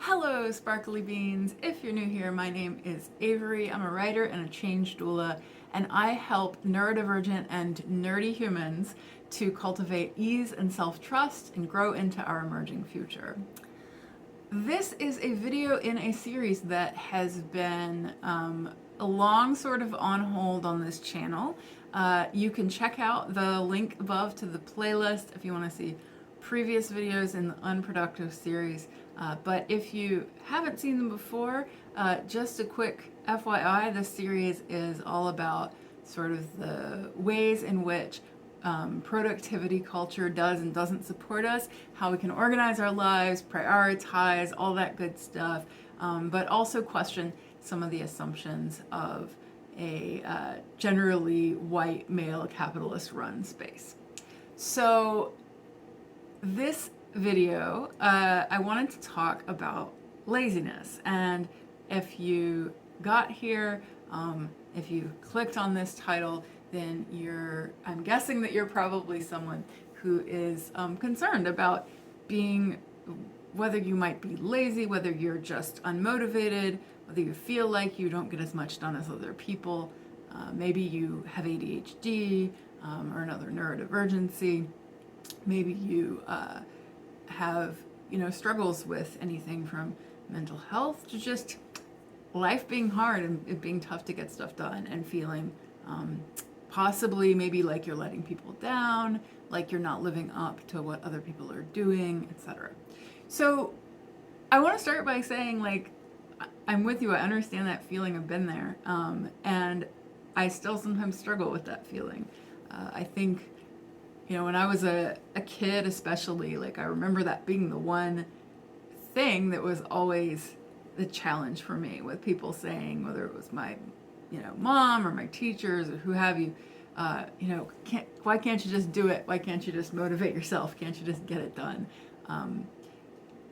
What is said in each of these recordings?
Hello, Sparkly Beans. If you're new here, my name is Avery. I'm a writer and a change doula, and I help neurodivergent and nerdy humans to cultivate ease and self-trust and grow into our emerging future. This is a video in a series that has been a long sort of on hold on this channel. You can check out the link above to the playlist if you want to see previous videos in the Unproductive series. But if you haven't seen them before, just a quick FYI, this series is all about sort of the ways in which productivity culture does and doesn't support us, how we can organize our lives, prioritize, all that good stuff, but also question some of the assumptions of a generally white male capitalist run space. So this video, I wanted to talk about laziness. And if you got here, if you clicked on this title, then I'm guessing that you're probably someone who is concerned about being, whether you might be lazy, whether you're just unmotivated, whether you feel like you don't get as much done as other people. Maybe you have ADHD or another neurodivergency. Maybe you have, struggles with anything from mental health to just life being hard and it being tough to get stuff done and feeling possibly maybe like you're letting people down, like you're not living up to what other people are doing, etc. So I want to start by saying, like, I'm with you. I understand that feeling. I've been there. And I still sometimes struggle with that feeling. I think, when I was a kid especially, like, I remember that being the one thing that was always the challenge for me, with people saying, whether it was my, mom or my teachers or who have you, why can't you just do it? Why can't you just motivate yourself? Can't you just get it done?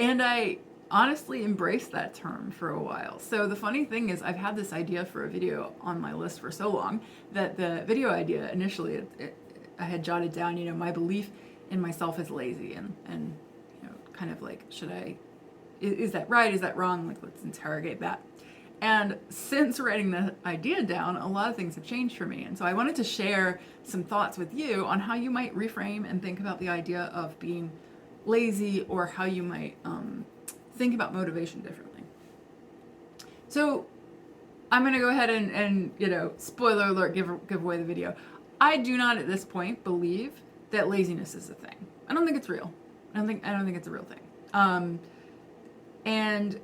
And I honestly embraced that term for a while. So the funny thing is, I've had this idea for a video on my list for so long that the video idea initially, I had jotted down, my belief in myself as lazy and kind of like, is that right? Is that wrong? Like, let's interrogate that. And since writing the idea down, a lot of things have changed for me. And so I wanted to share some thoughts with you on how you might reframe and think about the idea of being lazy, or how you might think about motivation differently. So I'm going to go ahead and spoiler alert, give away the video. I do not at this point believe that laziness is a thing. I don't think it's real. I don't think it's a real thing. And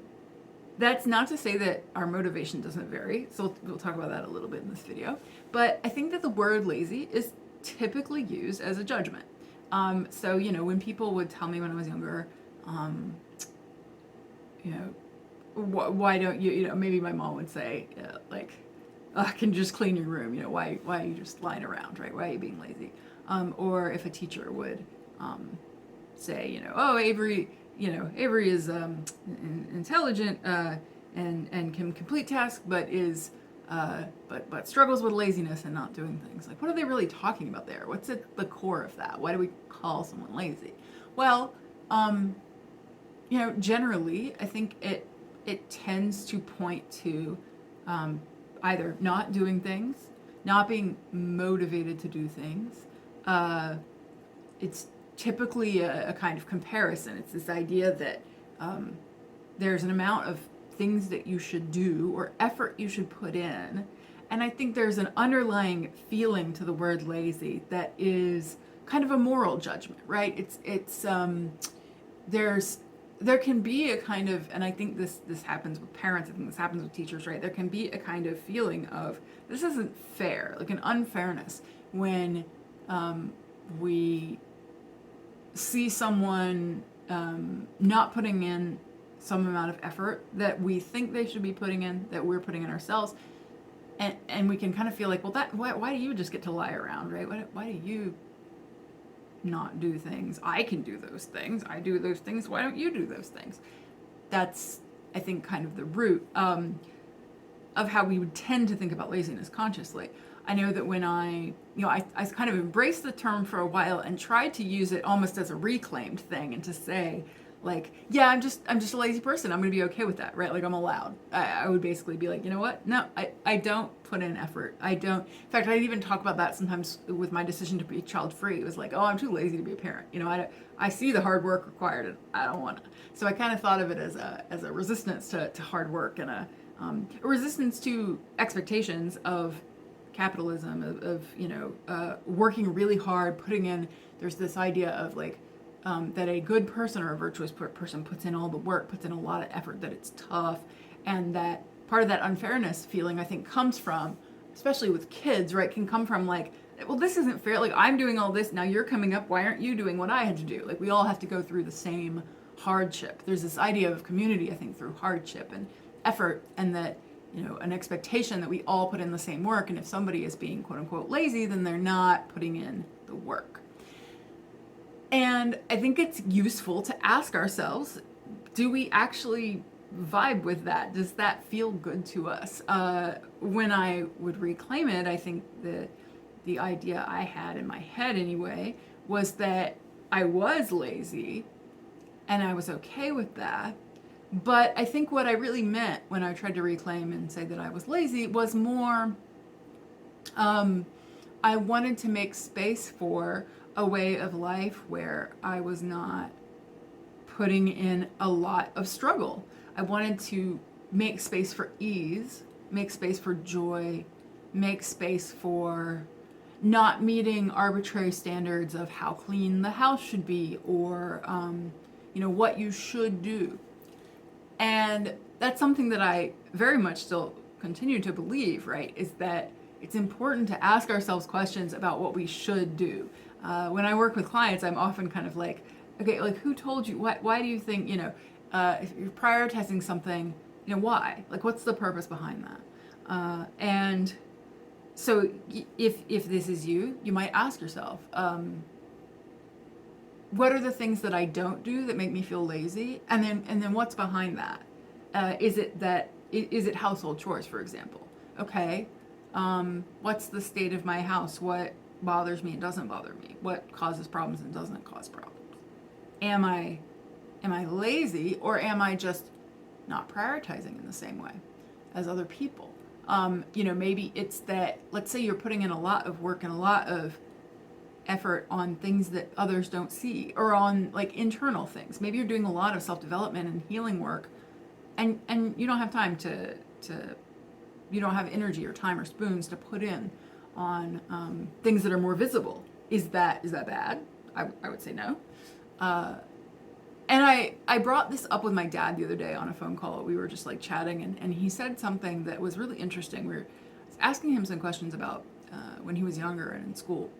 that's not to say that our motivation doesn't vary. So we'll talk about that a little bit in this video. But I think that the word lazy is typically used as a judgment. So, when people would tell me when I was younger, why don't you, maybe my mom would say, can you just clean your room? Why are you just lying around, right? Why are you being lazy? Or if a teacher would say, oh, Avery is intelligent and can complete tasks, but struggles with laziness and not doing things. Like, what are they really talking about there? What's at the core of that? Why do we call someone lazy? Well, generally, I think it tends to point to either not doing things, not being motivated to do things. It's typically a kind of comparison. It's this idea that there's an amount of things that you should do or effort you should put in. And I think there's an underlying feeling to the word lazy that is kind of a moral judgment, right? There can be a kind of, and I think this happens with parents, I think this happens with teachers, right? There can be a kind of feeling of, this isn't fair, like an unfairness, when we see someone not putting in some amount of effort that we think they should be putting in, that we're putting in ourselves, and we can kind of feel like, well, why do you just get to lie around, right? Why do you not do things? I can do those things. I do those things. Why don't you do those things? That's, I think, kind of the root of how we would tend to think about laziness consciously. I know that when I kind of embraced the term for a while and tried to use it almost as a reclaimed thing, and to say, like, yeah, I'm just a lazy person. I'm gonna be okay with that, right? Like I'm allowed. I would basically be like, you know what? No, I don't put in effort. I don't. In fact, I'd even talk about that sometimes with my decision to be child free. It was like, oh, I'm too lazy to be a parent. You know, I see the hard work required, and I don't want to. So I kind of thought of it as a resistance to hard work and a resistance to expectations of capitalism, of working really hard, putting in. There's this idea of like that a good person or a virtuous person puts in all the work, puts in a lot of effort, that it's tough, and that part of that unfairness feeling I think comes from, especially with kids, right, can come from like, well, this isn't fair. Like I'm doing all this, now you're coming up. Why aren't you doing what I had to do? Like we all have to go through the same hardship. There's this idea of community, I think, through hardship and effort, and that an expectation that we all put in the same work. And if somebody is being quote unquote lazy, then they're not putting in the work. And I think it's useful to ask ourselves, do we actually vibe with that? Does that feel good to us? When I would reclaim it, I think the idea I had in my head anyway was that I was lazy and I was okay with that. But I think what I really meant when I tried to reclaim and say that I was lazy was more, I wanted to make space for a way of life where I was not putting in a lot of struggle. I wanted to make space for ease, make space for joy, make space for not meeting arbitrary standards of how clean the house should be, or what you should do. And that's something that I very much still continue to believe, right? Is that it's important to ask ourselves questions about what we should do. When I work with clients, I'm often kind of like, okay, like who told you? Why do you think, if you're prioritizing something, why? Like what's the purpose behind that? And so if this is you, you might ask yourself, what are the things that I don't do that make me feel lazy? And then what's behind that? Is it household chores, for example? Okay. What's the state of my house? What bothers me and doesn't bother me? What causes problems and doesn't cause problems? Am I lazy, or am I just not prioritizing in the same way as other people? Maybe it's that, let's say you're putting in a lot of work and a lot of effort on things that others don't see, or on like internal things. Maybe you're doing a lot of self-development and healing work, and you don't have time to you don't have energy or time or spoons to put in on things that are more visible. Is that bad? I would say no. And I brought this up with my dad the other day on a phone call. We were just like chatting, and he said something that was really interesting. We were asking him some questions about when he was younger and in school.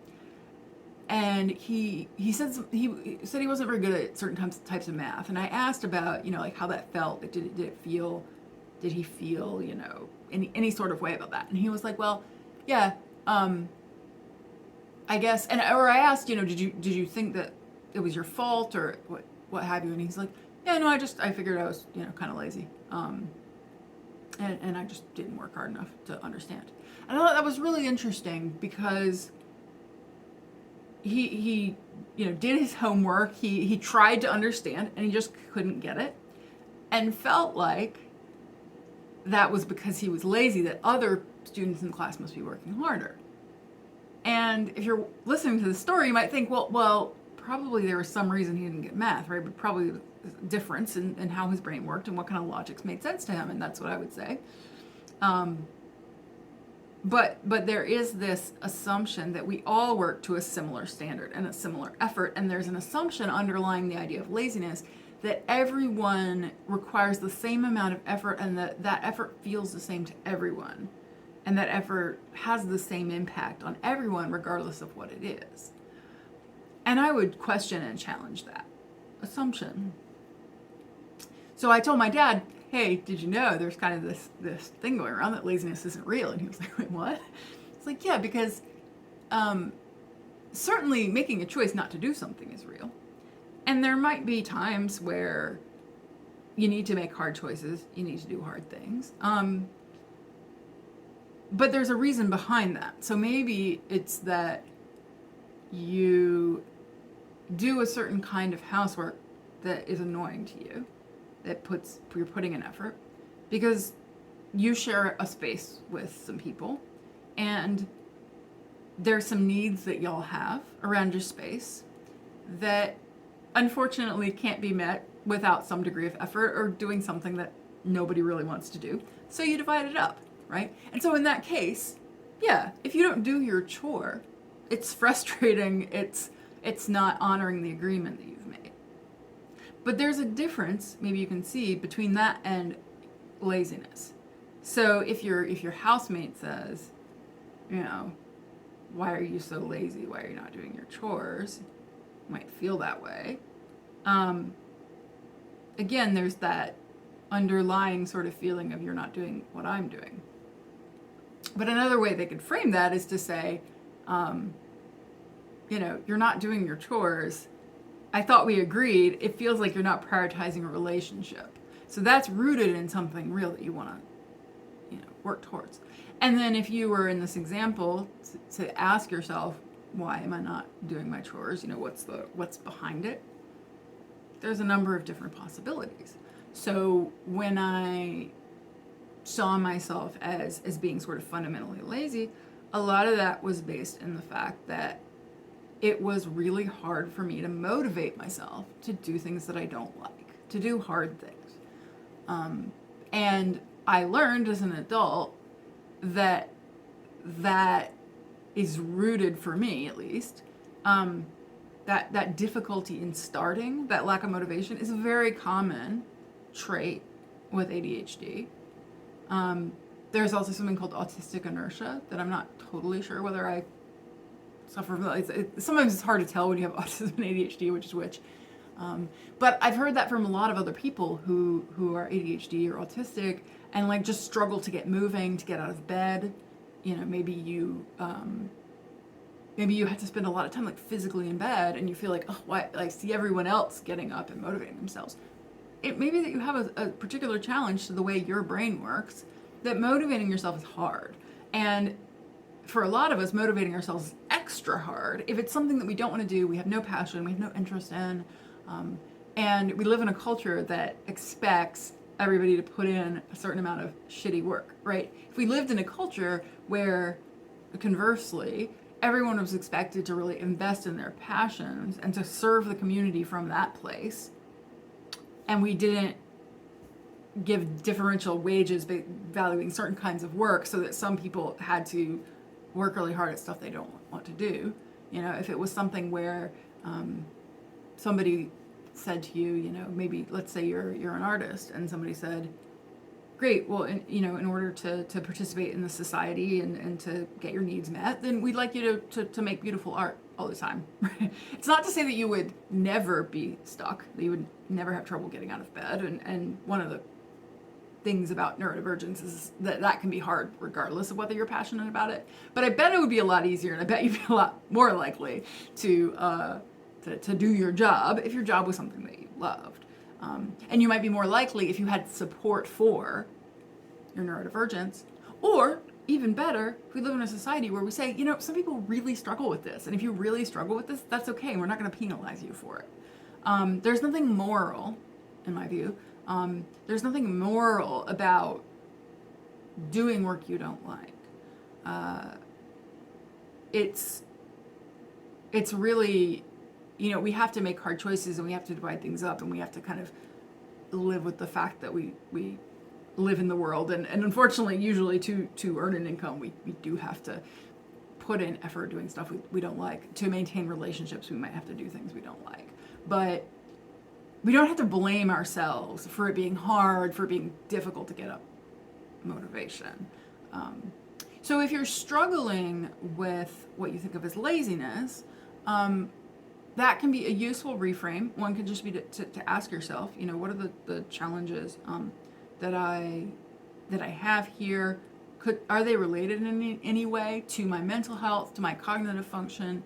And he said he wasn't very good at certain types of math. And I asked about, like how that felt. Like, did he feel, any sort of way about that? And he was like, well, yeah, I guess. Or I asked, did you think that it was your fault or what have you? And he's like, yeah, no, I figured I was, kind of lazy. And I just didn't work hard enough to understand. And I thought that was really interesting because he did his homework. He tried to understand, and he just couldn't get it, and felt like that was because he was lazy, that other students in the class must be working harder. And if you're listening to the story, you might think, well, probably there was some reason he didn't get math, right? But probably a difference in how his brain worked and what kind of logics made sense to him, and that's what I would say. But there is this assumption that we all work to a similar standard and a similar effort, and there's an assumption underlying the idea of laziness that everyone requires the same amount of effort, and that effort feels the same to everyone, and that effort has the same impact on everyone regardless of what it is. And I would question and challenge that assumption. So I told my dad, hey, did you know there's kind of this thing going around that laziness isn't real? And he was like, wait, what? It's like, yeah, because certainly making a choice not to do something is real. And there might be times where you need to make hard choices, you need to do hard things. But there's a reason behind that. So maybe it's that you do a certain kind of housework that is annoying to you, that you're putting in effort, because you share a space with some people, and there's some needs that y'all have around your space that unfortunately can't be met without some degree of effort or doing something that nobody really wants to do. So you divide it up, right? And so in that case, yeah, if you don't do your chore, it's frustrating, it's not honoring the agreement that you've made. But there's a difference, maybe you can see, between that and laziness. So if your housemate says, you know, why are you so lazy? Why are you not doing your chores? You might feel that way. Again, there's that underlying sort of feeling of you're not doing what I'm doing. But another way they could frame that is to say, you know, you're not doing your chores. I thought we agreed. It feels like you're not prioritizing a relationship. So that's rooted in something real that you want to, you know, work towards. And then if you were in this example to ask yourself, why am I not doing my chores? You know, what's behind it? There's a number of different possibilities. So when I saw myself as being sort of fundamentally lazy, a lot of that was based in the fact that it was really hard for me to motivate myself to do things that I don't like, to do hard things. And I learned as an adult that is rooted, for me at least, that difficulty in starting, that lack of motivation, is a very common trait with ADHD. There's also something called autistic inertia that I'm not totally sure whether I suffer from. Sometimes it's hard to tell when you have autism and ADHD, which is which. But I've heard that from a lot of other people who are ADHD or autistic and like just struggle to get moving, to get out of bed. You know, maybe you have to spend a lot of time like physically in bed, and you feel like, oh, why? I see everyone else getting up and motivating themselves. It may be that you have a particular challenge to the way your brain works, that motivating yourself is hard. And for a lot of us, motivating ourselves is extra hard. If it's something that we don't want to do, we have no passion, we have no interest in, and we live in a culture that expects everybody to put in a certain amount of shitty work, right? If we lived in a culture where, conversely, everyone was expected to really invest in their passions and to serve the community from that place, and we didn't give differential wages valuing certain kinds of work so that some people had to work really hard at stuff they don't want to do. You know, if it was something where somebody said to you, you know, maybe let's say you're an artist, and somebody said, great, well, in order to participate in the society and to get your needs met, then we'd like you to make beautiful art all the time. It's not to say that you would never be stuck, that you would never have trouble getting out of bed, and one of the things about neurodivergence is that can be hard regardless of whether you're passionate about it. But I bet it would be a lot easier, and I bet you'd be a lot more likely to do your job if your job was something that you loved. And you might be more likely if you had support for your neurodivergence, or even better, if we live in a society where we say, you know, some people really struggle with this, and if you really struggle with this, that's okay, and we're not going to penalize you for it. There's nothing moral, in my view, there's nothing moral about doing work you don't like. It's really, you know, we have to make hard choices, and we have to divide things up, and we have to kind of live with the fact that we live in the world, and unfortunately, usually to earn an income, we do have to put in effort doing stuff we don't like. To maintain relationships, we might have to do things we don't like. But we don't have to blame ourselves for it being hard, for it being difficult to get up motivation. So if you're struggling with what you think of as laziness, that can be a useful reframe. One could just be to ask yourself, you know, what are the challenges that I have here? Are they related in any way to my mental health, to my cognitive function?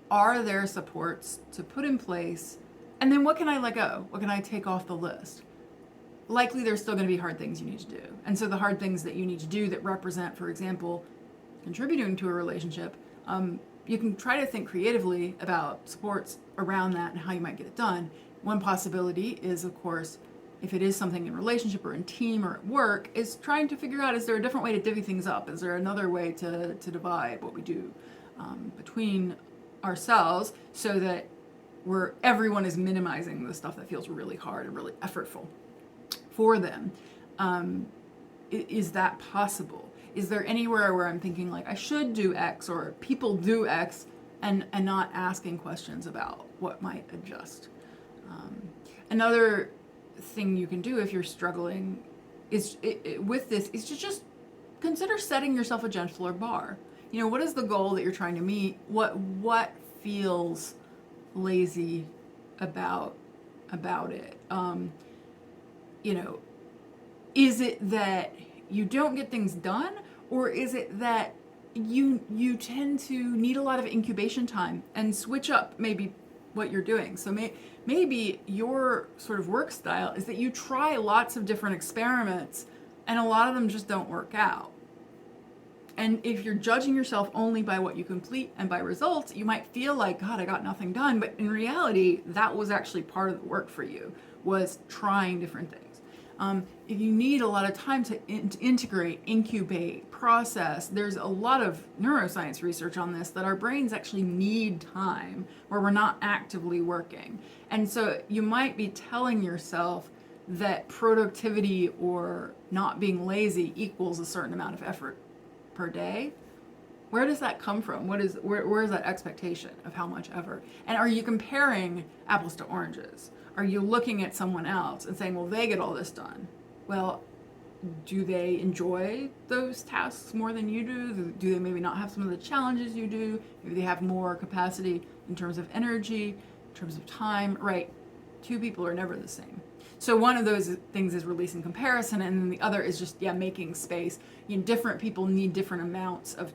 Are there supports to put in place? And then what can I let go? What can I take off the list? Likely there's still going to be hard things you need to do. And so the hard things that you need to do that represent, for example, contributing to a relationship, you can try to think creatively about supports around that and how you might get it done. One possibility is, of course, if it is something in relationship or in team or at work, is trying to figure out, is there a different way to divvy things up? Is there another way to divide what we do between ourselves so that everyone is minimizing the stuff that feels really hard and really effortful for them? Is that possible? Is there anywhere where I'm thinking like I should do X or people do X and not asking questions about what might adjust? Another thing you can do if you're struggling with this is to just consider setting yourself a gentler bar. What is the goal that you're trying to meet? What feels lazy about it? Is it that you don't get things done, or is it that you tend to need a lot of incubation time and switch up maybe what you're doing? So maybe your sort of work style is that you try lots of different experiments and a lot of them just don't work out. And if you're judging yourself only by what you complete and by results, you might feel like, God, I got nothing done. But in reality, that was actually part of the work for you, was trying different things. If you need a lot of time to integrate, incubate, process, there's a lot of neuroscience research on this, that our brains actually need time where we're not actively working. And so you might be telling yourself that productivity or not being lazy equals a certain amount of effort per day. Where does that come from? Where is that expectation of how much effort? And are you comparing apples to oranges? Are you looking at someone else and saying, well, they get all this done? Well, do they enjoy those tasks more than you do? Do they maybe not have some of the challenges you do? Maybe they have more capacity in terms of energy, in terms of time, right? Two people are never the same. So one of those things is releasing comparison, and then the other is just, making space. Different people need different amounts of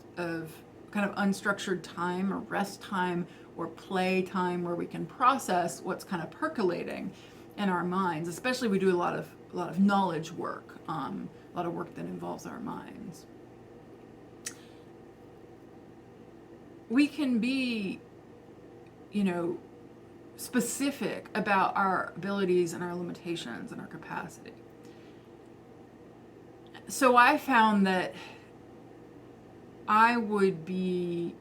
kind of unstructured time or rest time or play time where we can process what's kind of percolating in our minds. Especially we do a lot of knowledge work, a lot of work that involves our minds. We can be, specific about our abilities and our limitations and our capacity. So I found that I would be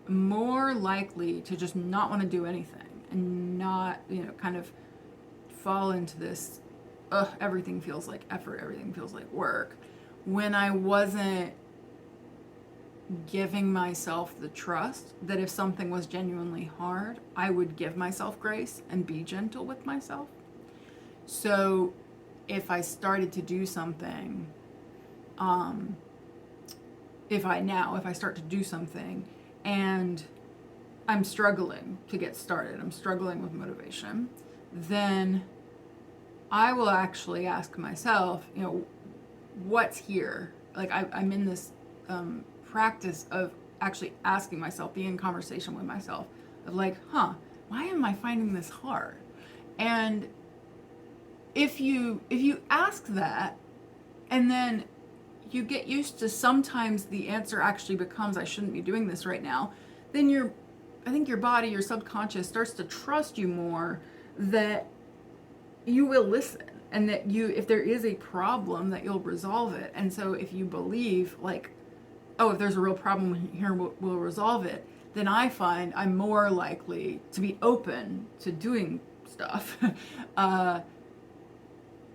more likely to just not want to do anything and not, kind of fall into this, everything feels like effort, everything feels like work, when I wasn't giving myself the trust that if something was genuinely hard, I would give myself grace and be gentle with myself. So if I started to do something, if I start to do something and I'm struggling to get started, I'm struggling with motivation, then I will actually ask myself, what's here? Like I'm in this practice of actually asking myself, being in conversation with myself, of like, why am I finding this hard? And if you ask that, and then you get used to sometimes the answer actually becomes, I shouldn't be doing this right now, then I think your body, your subconscious starts to trust you more that you will listen, and that if there is a problem, that you'll resolve it. And so if you believe like, if there's a real problem here, we'll resolve it, then I find I'm more likely to be open to doing stuff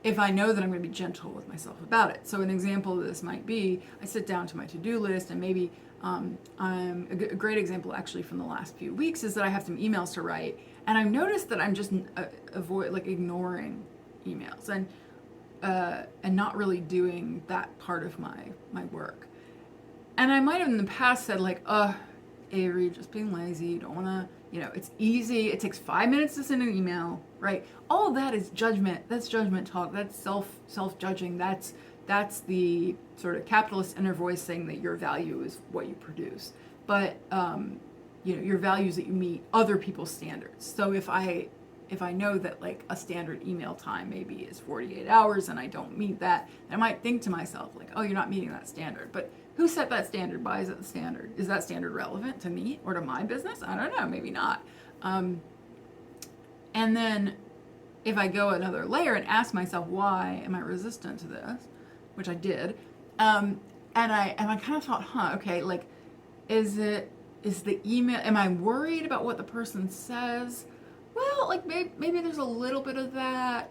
if I know that I'm going to be gentle with myself about it. So an example of this might be, I sit down to my to-do list, and maybe a great example actually from the last few weeks is that I have some emails to write, and I've noticed that I'm just ignoring emails and not really doing that part of my work. And I might have in the past said like, Avery, just being lazy, you don't want to, it's easy, it takes 5 minutes to send an email, right? All of that is judgment. That's judgment talk. That's self-judging. That's the sort of capitalist inner voice saying that your value is what you produce. But, your value is that you meet other people's standards. So if I know that like a standard email time maybe is 48 hours and I don't meet that, I might think to myself like, you're not meeting that standard. But Who set that standard? Why is it the standard? Is that standard relevant to me or to my business? I don't know, maybe not. And then if I go another layer and ask myself, why am I resistant to this? Which I did. And I kind of thought, okay, like, is the email, am I worried about what the person says? Well, like maybe there's a little bit of that.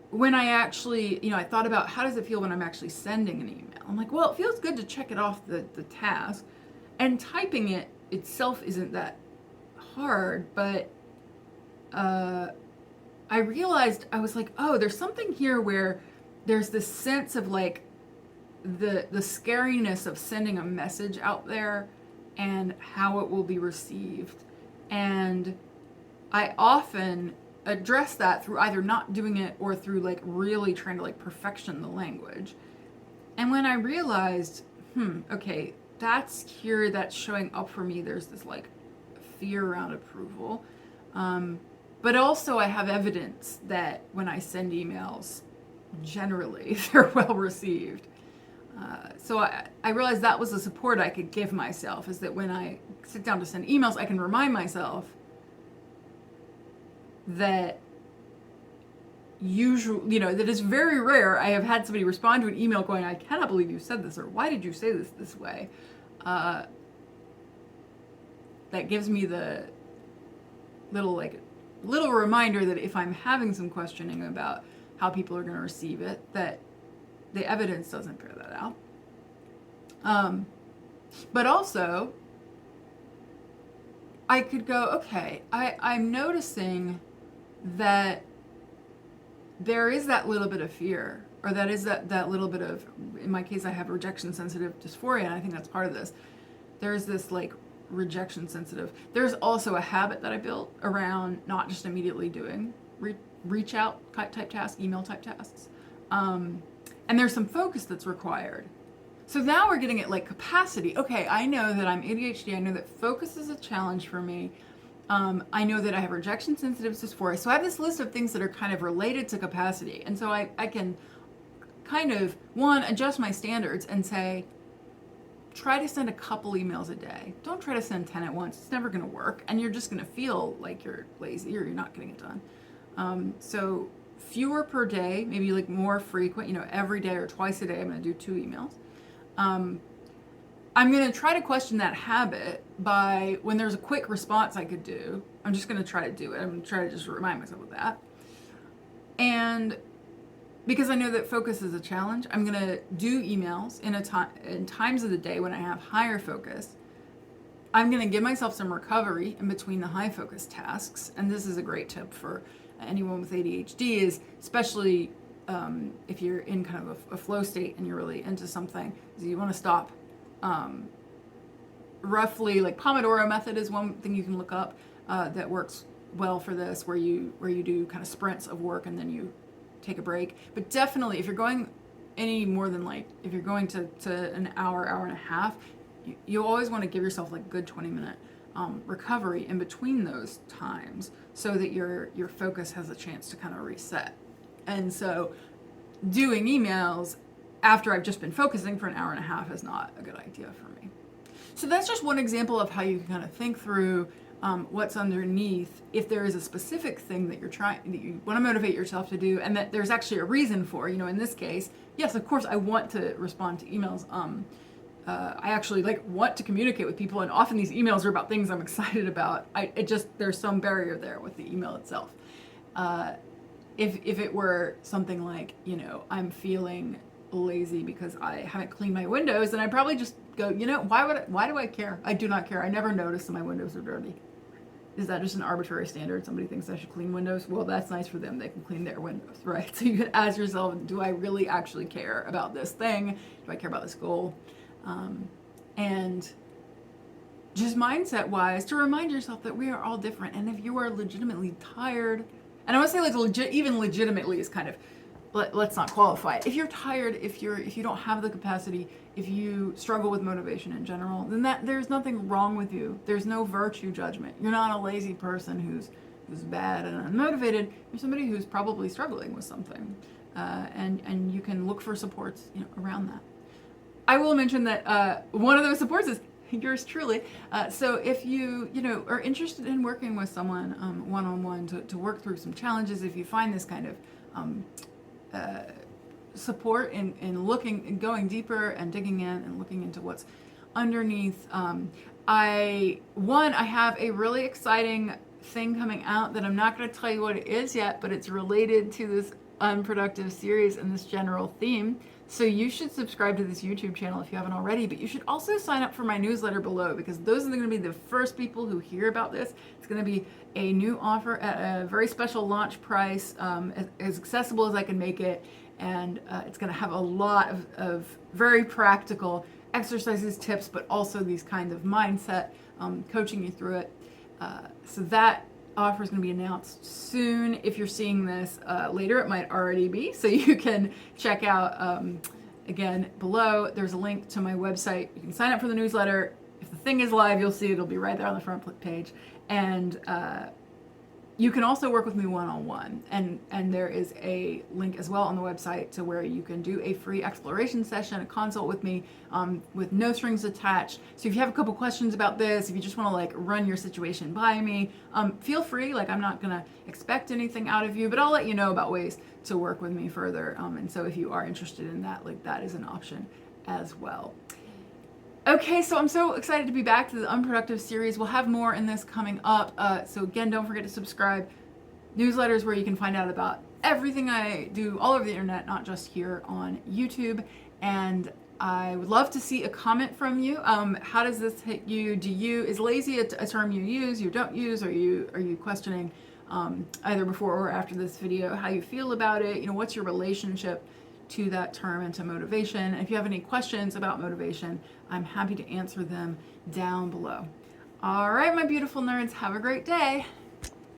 When I actually, I thought about how does it feel when I'm actually sending an email? I'm like, well, it feels good to check it off the task. And typing it itself isn't that hard, but I realized, I was like, oh, there's something here where there's this sense of like the scariness of sending a message out there and how it will be received. And I often address that through either not doing it or through like really trying to like perfection the language. And when I realized, okay, that's here, that's showing up for me, there's this like fear around approval. But also I have evidence that when I send emails, generally they're well received. So I realized that was the support I could give myself, is that when I sit down to send emails, I can remind myself that that is very rare. I have had somebody respond to an email going, I cannot believe you said this, or why did you say this way? That gives me the little reminder that if I'm having some questioning about how people are going to receive it, that the evidence doesn't bear that out. But also, I could go, okay, I'm noticing that there is that little bit of fear, or that is that little bit of, in my case, I have rejection sensitive dysphoria, and I think that's part of this. There's this like rejection sensitive. There's also a habit that I built around not just immediately doing reach out type tasks, email type tasks. And there's some focus that's required. So now we're getting at like capacity. Okay, I know that I'm ADHD. I know that focus is a challenge for me. I know that I have rejection sensitive dysphoria. So I have this list of things that are kind of related to capacity. And so I can kind of, one, adjust my standards and say, try to send a couple emails a day. Don't try to send 10 at once. It's never going to work. And you're just going to feel like you're lazy or you're not getting it done. So fewer per day, maybe like more frequent, every day or twice a day, I'm going to do 2 emails. I'm going to try to question that habit by, when there's a quick response I could do, I'm just going to try to do it. I'm going to try to just remind myself of that. And because I know that focus is a challenge, I'm going to do emails in times of the day when I have higher focus. I'm going to give myself some recovery in between the high focus tasks. And this is a great tip for anyone with ADHD, is especially if you're in kind of a flow state and you're really into something, is you want to stop. Roughly, like Pomodoro method is one thing you can look up that works well for this, where you do kind of sprints of work and then you take a break. But definitely, if you're going any more than if you're going to an hour and a half, you always want to give yourself like a good 20-minute recovery in between those times, so that your focus has a chance to kind of reset. And so doing emails after I've just been focusing for an hour and a half is not a good idea for me. So that's just one example of how you can kind of think through what's underneath, if there is a specific thing that you want to motivate yourself to do, and that there's actually a reason for. In this case, yes, of course, I want to respond to emails. I actually want to communicate with people, and often these emails are about things I'm excited about. There's some barrier there with the email itself. If it were something like, I'm feeling lazy because I haven't cleaned my windows, then I'd probably just go, why do I care? I do not care. I never notice that my windows are dirty. Is that just an arbitrary standard? Somebody thinks I should clean windows? Well, that's nice for them. They can clean their windows, right? So you can ask yourself, do I really actually care about this thing? Do I care about this goal? And just mindset-wise, to remind yourself that we are all different. And if you are legitimately tired, and I want to say even legitimately is kind of, let's not qualify it. If you're tired, if you don't have the capacity, if you struggle with motivation in general, then there's nothing wrong with you. There's no virtue judgment. You're not a lazy person who's bad and unmotivated. You're somebody who's probably struggling with something, and you can look for supports around that. I will mention that one of those supports is yours truly. So if you are interested in working with someone one-on-one to work through some challenges, if you find this kind of support in looking and going deeper and digging in and looking into what's underneath, I have a really exciting thing coming out that I'm not going to tell you what it is yet, but it's related to this Unproductive series and this general theme. So you should subscribe to this YouTube channel if you haven't already, but you should also sign up for my newsletter below, because those are going to be the first people who hear about this. It's going to be a new offer at a very special launch price, as accessible as I can make it, and it's going to have a lot of very practical exercises, tips, but also these kinds of mindset, coaching you through it. So that offer is going to be announced soon. If you're seeing this later, it might already be. So you can check out, again, below, there's a link to my website. You can sign up for the newsletter. If the thing is live, you'll see it'll be right there on the front page. And you can also work with me one-on-one. And there is a link as well on the website to where you can do a free exploration session, a consult with me, with no strings attached. So if you have a couple questions about this, if you just want to like run your situation by me, feel free. Like, I'm not gonna expect anything out of you, but I'll let you know about ways to work with me further. And so if you are interested in that, like, that is an option as well. Okay, so I'm so excited to be back to the Unproductive series. We'll have more in this coming up. So again, don't forget to subscribe. Newsletters where you can find out about everything I do all over the internet, not just here on YouTube. And I would love to see a comment from you. How does this hit you? Is lazy a term you use, you don't use? Are you questioning either before or after this video how you feel about it? What's your relationship to that term and to motivation? And if you have any questions about motivation, I'm happy to answer them down below. All right, my beautiful nerds, have a great day.